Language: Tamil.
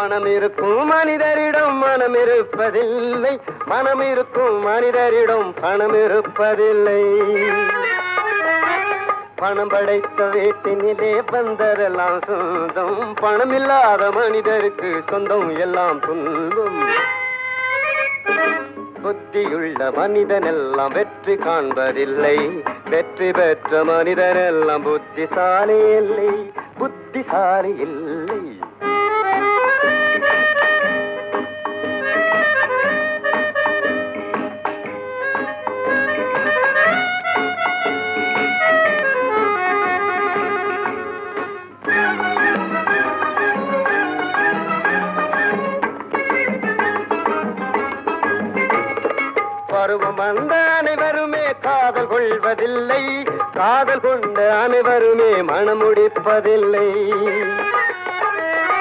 பணம் இருக்கும் மனிதரிடம் மனம் இருப்பதில்லை, மனம் இருக்கும் மனிதரிடம் பணம் இருப்பதில்லை. பணம் படைத்த வீட்டினிலே வந்ததெல்லாம் சொந்தம், பணம் இல்லாத மனிதருக்கு சொந்தம் எல்லாம் துன்பம். புத்தியுள்ள மனிதன் எல்லாம் வெற்றி காண்பதில்லை, வெற்றி பெற்ற மனிதன் எல்லாம் புத்திசாலி இல்லை, புத்திசாலி இல்லை. பருவம் வந்த அனைவருமே காதல் கொள்வதில்லை, காதல் கொண்ட அனைவருமே மனம் முடிப்பதில்லை.